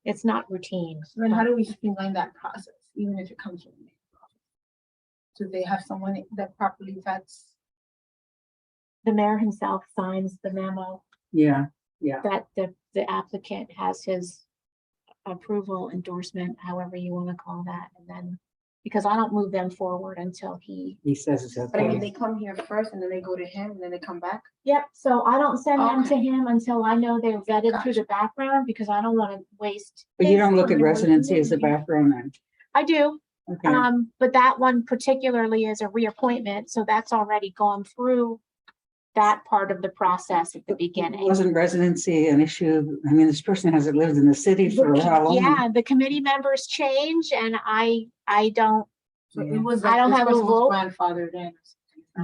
it's not routine. So then how do we streamline that process, even if it comes from the mayor's office? Do they have someone that properly vets? The mayor himself signs the memo Yeah, that the applicant has his approval, endorsement, however you want to call that, and then, because I don't move them forward until he. he says it's But I mean, okay. they come here first and then they go to him and then they come back? Yep, so I don't send them to Okay. him until I know they're vetted through the background, because I don't want to waste. But you don't look his at time. residency as a background then? I do, Okay, but that one particularly is a reappointment, so that's already gone through that part of the process at the beginning. wasn't residency an issue? I mean, this person hasn't lived in the city for how long? Yeah, the committee members change and I don't, So Yeah. it was I like don't this have a person was vote. grandfathered in.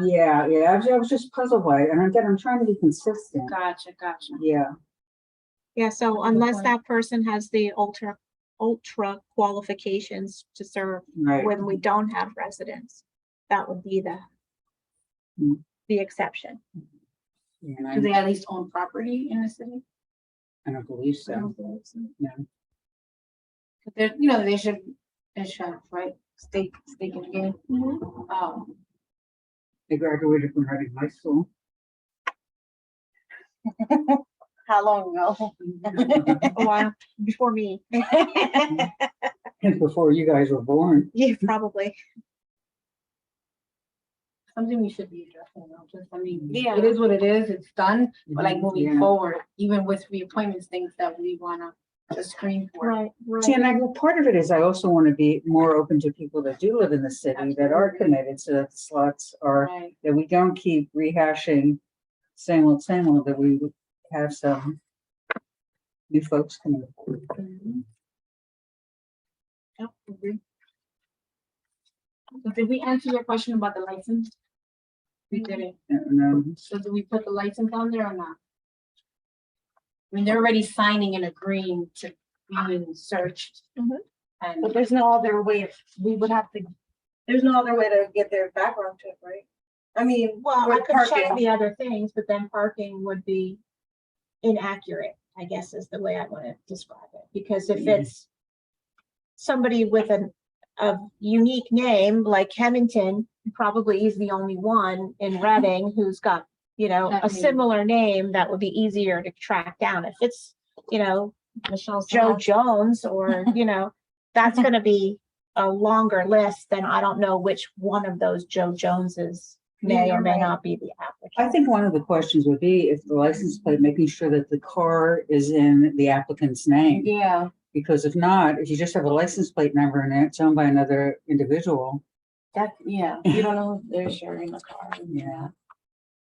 Yeah, I was just puzzled by it, and again, I'm trying to be consistent. Gotcha. yeah, so That's a good unless point. that person has the ultra qualifications to serve Right, when we don't have residents, that would be Mm. the exception. and Do they at least own property in the city? I don't believe so. Yeah. But they should, right, stake in the game. They graduated from Reading High School. How long ago? A while before me. And before you guys were born. Yeah, probably. Something we should be addressing, I mean, Yeah. it is what it is, it's done, but like moving Yeah. forward, even with reappointments, things that we wanna just screen for. Right, See, right. and part of it is I also want to be more open to people that do live in the city that are committed, so that the slots are, Right, that we don't keep rehashing same old, that we would have some new folks coming forward. Yep, agree. So did we answer your question about the license? We didn't. So do we put the license on there or not? I mean, they're already signing and agreeing to being searched. Mhm. And But there's no other way of, we would have to, there's no other way to get their background check, right? I mean, Well, I with could check parking. the other things, but then parking would be inaccurate, I guess is the way I want to describe it. Because if it's somebody with a unique name like Hemington, probably he's the only one in Reading who's got, you know, That a name. similar name that would be easier to track down. If it's, you know, Michelle Joe Salas. Jones or, you know, that's gonna be a longer list, then I don't know which one of those Joe Joneses may or may not be the I applicant. think one of the questions would be if the license plate, making sure that the car is in the applicant's name. Yeah, Because if not, if you just have a license plate number and it's owned by another individual, that, yeah, you don't know if they're sharing a car. Yeah.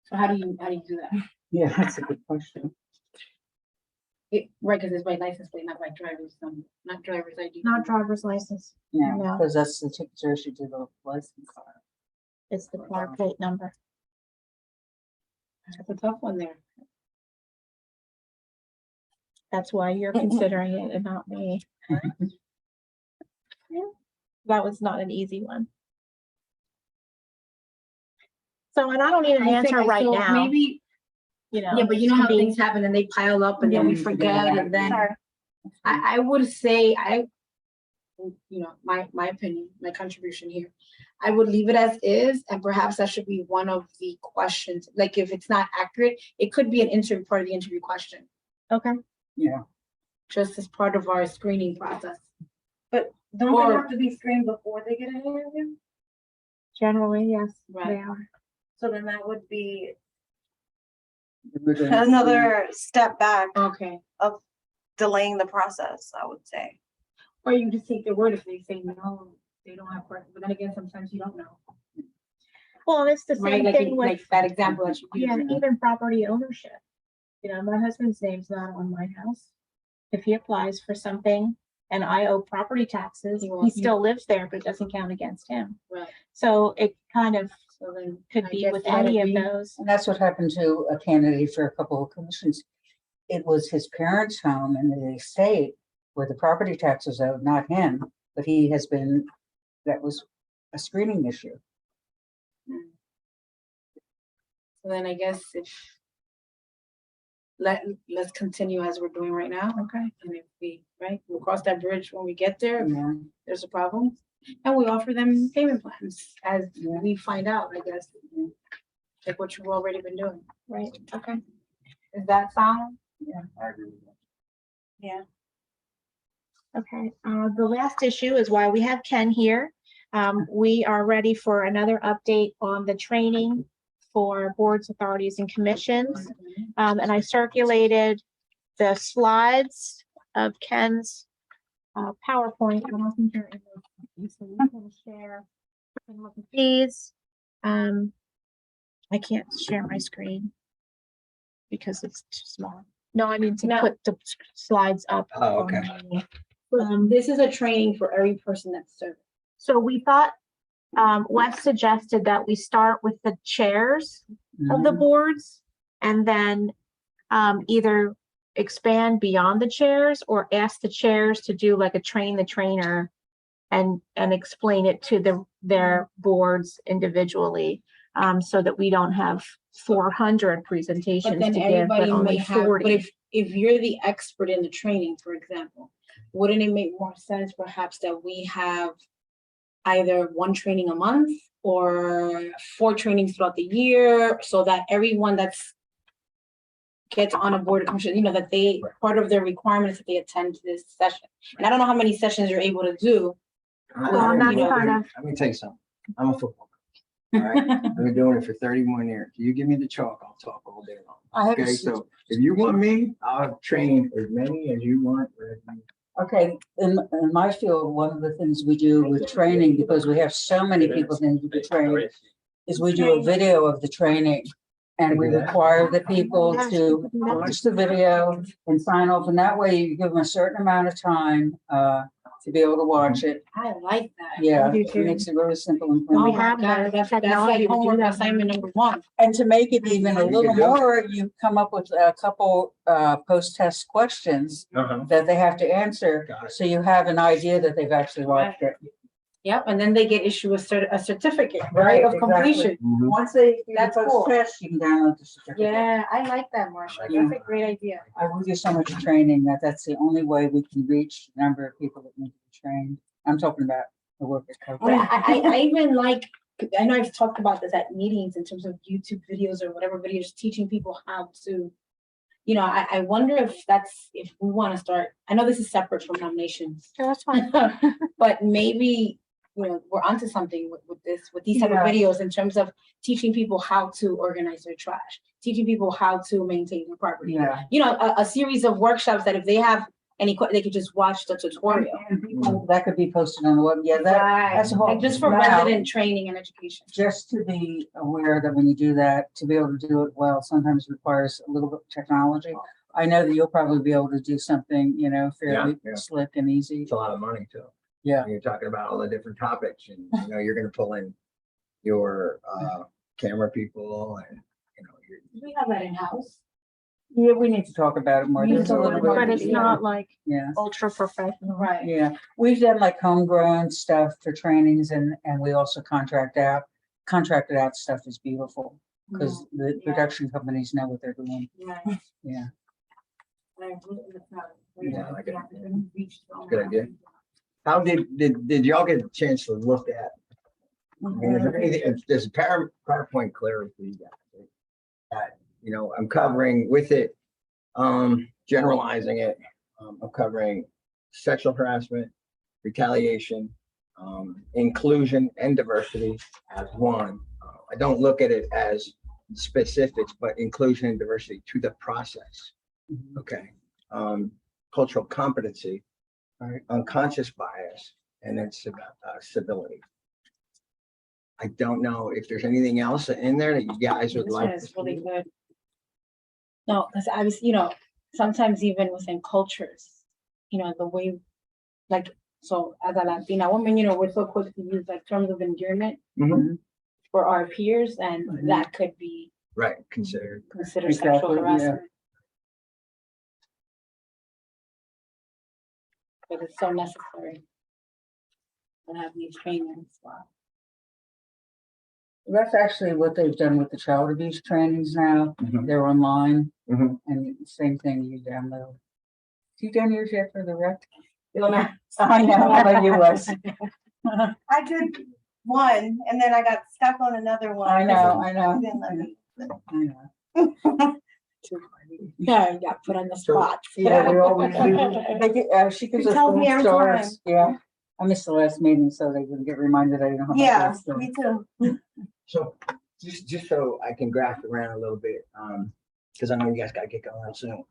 So how do you do that? yeah, that's a good question. Right, because it's by license plate, not by driver's, not driver's ID. Not driver's license, Yeah, No. because that's the tickets are issued to the license. it's the car plate number. That's a tough one there. That's why you're considering it and not me. Yeah, that was not an easy one. So, and I don't need an answer right So now, Maybe, you know. yeah, but you know it how can be- things happen and they pile up and then we Yeah. forget and then. Sorry. I would say, you know, my opinion, my contribution here. I would leave it as is, and perhaps that should be one of the questions, like if it's not accurate, it could be an interview, part of the interview question, Okay, Yeah, just as part of our screening process. But don't Or- they have to be screened before they get an interview? generally, yes, Right. they are. So then that would be We're gonna- Another step back Okay, of delaying the process, I would say. or you just take their word if they say no, they don't have, but then again, sometimes you don't know, Well, it's the right? same Like, thing with, like that example that you yeah, used. even property ownership. You know, my husband's name's not on my house. If he applies for something and I owe property taxes, He he won't- still lives there, but it doesn't count against him. Right, So it kind of so then. could I be guess with let any it of be. those. And that's what happened to a candidate for a couple of commissions. It was his parents' home and the estate where the property taxes owed, not him, but he has been, that was a screening issue. So then I guess if, let's continue as we're doing right now. Okay. And if we, right, we'll cross that bridge when we get there, if Yeah, there's a problem. And we offer them payment plans as Yeah. we find out, I guess. Like what you've already been doing. Right, okay. Does that sound? I agree with that. Okay, the last issue is why we have Ken here. We are ready for another update on the training for boards, authorities, and commissions. And I circulated the slides of Ken's PowerPoint. I don't think they're in those. So we're gonna share some of these. I can't share my screen because it's too small. No, I mean to No. put the slides up. Oh, on okay. the- This is a training for every person that's serving. So we thought, Wes suggested that we start with the chairs of the Mhm. boards and then either expand beyond the chairs or ask the chairs to do like a train the trainer and explain it to their boards individually, so that we don't have 400 But presentations to then give, everybody but only may have, 40. but if you're the expert in the training, for example, wouldn't it make more sense perhaps that we have either one training a month or 4 trainings throughout the year, so that everyone that's gets on a board of commission, you know, that they, part of their requirements that they attend this session. And I don't know how many sessions you're able to do. Well, that's you know, kind of, Let me tell you something. I'm a football coach. All right, I've been doing it for 31 years. You give me the chalk, I'll talk all day long. I have a Okay, s- so if you want me, I'll train as many as you want. Okay, in my field, one of the things we do with training, because we have so many people that need to be trained, is we do a video of the training And we require the people Yes, to you can do that. watch the video and sign off, and that way you give them a certain amount of time to be able to watch it. I like that. Yeah, I do it too. makes it really simple and We clean. Oh my have God, the that's technology like to do homework that. assignment number one. And to make it even a You little can do it. more, you come up with a couple post-test questions that they have to answer, so you have an idea that they've actually watched it. Yep, and then they get issued a certificate, Right, right, of exactly. completion. Once they do the That's cool. post-test, you can download the certificate. Yeah, I like that, Marcia. Yeah. That's a great idea. We do so much training that's the only way we can reach the number of people that need to be trained. I'm talking about the work at But Coke. I even like, I know I've talked about this at meetings in terms of YouTube videos or whatever videos, teaching people how to, you know, I wonder if we want to start, I know this is separate from nominations, Sure, that's fine. but maybe, you know, we're onto something with these type of Yeah. videos in terms of teaching people how to organize their trash, teaching people how to maintain their property. Yeah. You know, a series of workshops that if they have any, they could just watch the tutorial. And people, that could be posted on the web. Yeah, that's a whole. Like just for now, resident training and education. Just to be aware that when you do that, to be able to do it well, sometimes requires a little bit of technology. I know that you'll probably be able to do something, you know, fairly Yeah. slick and easy. It's a lot of money too. Yeah. You're talking about all the different topics and, you know, you're gonna pull in your camera people and, you know, We have that in-house. Yeah, we need to talk about it more. We need There's to a little talk bit. about But it's Yeah. not like Yeah, ultra professional. Right. yeah. We've done like homegrown stuff for trainings and we also contracted out stuff is beautiful. Because the Yeah. production companies know what they're doing. Right. Yeah. Yeah, I like it. Good idea. How did y'all get a chance to look at? I mean, is there anything, if there's a PowerPoint clear for you guys. That, you know, I'm covering with it, generalizing it, I'm covering sexual harassment, retaliation, inclusion and diversity as one. I don't look at it as specifics, but inclusion and diversity to the process. Okay. Cultural competency, right, unconscious bias, and then civility. I don't know if there's anything else in there that you guys would This like. one is really good. No, because I was, you know, sometimes even within cultures, you know, the way, like, so as a Latina woman, you know, we're so quick to use like terms of endearment Mhm. for our peers, and Mhm. that could be Right, considered. considered sexual Exactly, yeah. harassment. But it's so necessary to have these trainings. Wow. That's actually what they've done with the child abuse trainings now. Mhm. They're online Mhm. and same thing you download. You done yours yet for the rec? Ilona. I know, how about you, Les? I did one and then I got stuck on another one. I know. Didn't let me. I know. Yeah, you got put on the spot. Yeah, we always, she gives us Tells me gold every stars. Yeah. I missed the last meeting, so they would get reminded I don't have. Yeah, me too. So just so I can graph around a little bit, because I know you guys gotta get going real soon.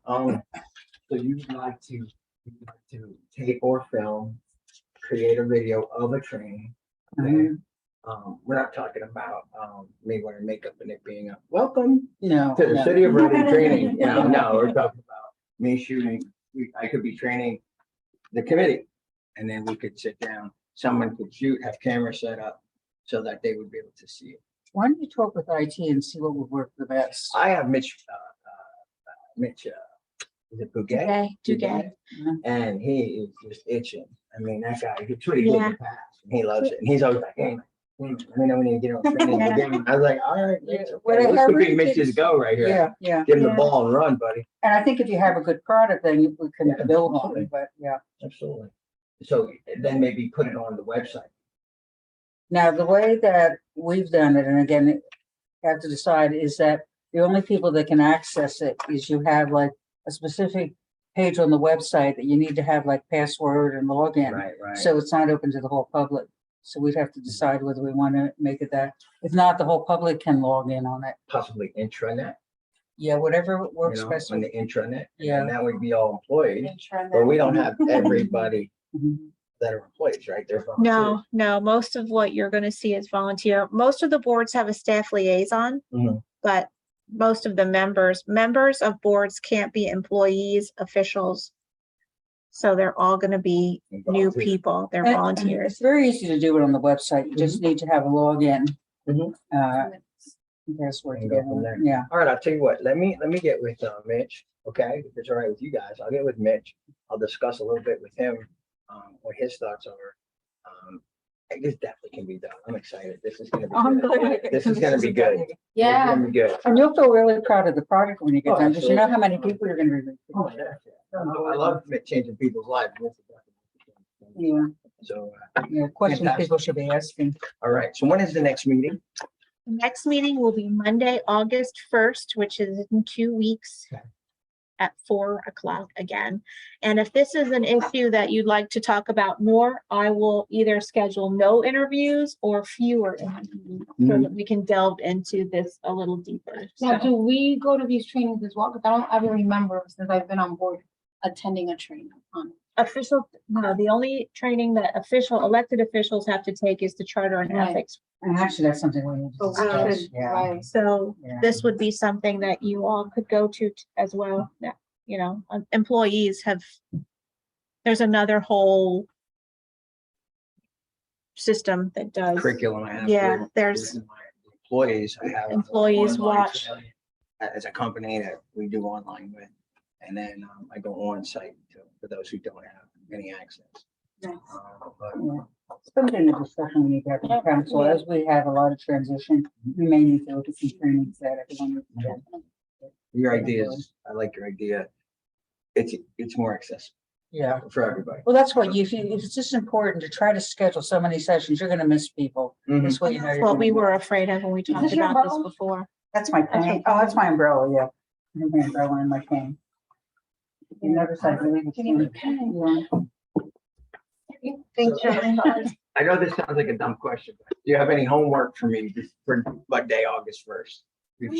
So you'd like to tape or film, create a video of a training. Mhm. We're not talking about me wearing makeup and it being a welcome No. to the no. city of Reading training. You know, no, we're talking about me shooting. I could be training the committee, and then we could sit down. Someone could shoot, have cameras set up, so that they would be able to see it. Why don't you talk with IT and see what would work the best? I have Mitch, is it Bouguet? Duguay. And he is just itching. I mean, that guy, he's pretty good Yeah. in the past. And he loves it. And he's always like, hey, let me know when you get on training. Yeah. Again, I was like, all right, Mitch, Yeah, okay, whatever this could be it Mitch's takes. go right here. Yeah, yeah. Give him the Yeah. ball and run, buddy. And I think if you have a good product, then we can Yeah, build on absolutely. it, but yeah. Absolutely. So then maybe put it on the website. Now, the way that we've done it, and again, you have to decide, is that the only people that can access it is you have like a specific page on the website that you need to have like password and login. Right, right. So it's not open to the whole public. So we'd have to decide whether we want to make it that. If not, the whole public can log in on it. Possibly intranet, Yeah, whatever you works know, best. on the intranet. Yeah. And that would be all employees, but we don't have everybody Mhm. that are employees, right? They're volunteers. No, most of what you're gonna see is volunteer. Most of the boards have a staff liaison, Mhm. but most of the members of boards can't be employees, officials. So they're all gonna be new Volunteers. people. They're And volunteers. It's very easy to do it on the website. You just need to have a login. Mhm. Password And go from together. there. Yeah. All right, I'll tell you what, let me get with Mitch, okay? If it's all right with you guys, I'll get with Mitch. I'll discuss a little bit with him, what his thoughts are. This definitely can be done. I'm excited. This is gonna be good. This is gonna be good. This is Yeah. gonna be good. And you'll feel really proud of the project when you get Oh, done, because you know how many absolutely. people you're gonna be reaching. Oh, yeah. I love changing people's lives. Yeah, So, yeah, questions Fantastic. people should be asking. all right, so when is the next meeting? The next meeting will be Monday, August 1st, which is in 2 weeks Okay. at 4 o'clock again. And if this is an issue that you'd like to talk about more, I will either schedule no interviews or fewer interviews so that we can delve into this a little deeper. Now, So, do we go to these trainings as well? Because I don't ever remember since I've been on board attending a training on. no, the only training that elected officials have to take is the charter and Right. ethics. And actually, that's something we need to But we discuss. should, Yeah. right. So Yeah. this would be something that you all could go to as well. That, employees have, there's another whole system that does. Curriculum I have. Yeah, for there's my employees. I have employees online watch. training as a company that we do online with. And then I go on site for those who don't have any access. Nice. But Yeah. Something to discussion we need to have in council, as we have a lot of transition, we may need to look at some trainings that everyone needs to get. your ideas, I like your idea. It's more accessible Yeah, for everybody. well, that's what it's just important to try to schedule so many sessions, you're gonna miss people. Mhm. This way you know That's you're what gonna we be- were afraid of when we talked this your about this umbrella? before. That's my cane, oh, that's my umbrella, yeah. I have my umbrella and my cane. You notice I believe it's. Yeah. Thank you. I know this sounds like a dumb question, but do you have any homework for me for Monday, August 1st? We've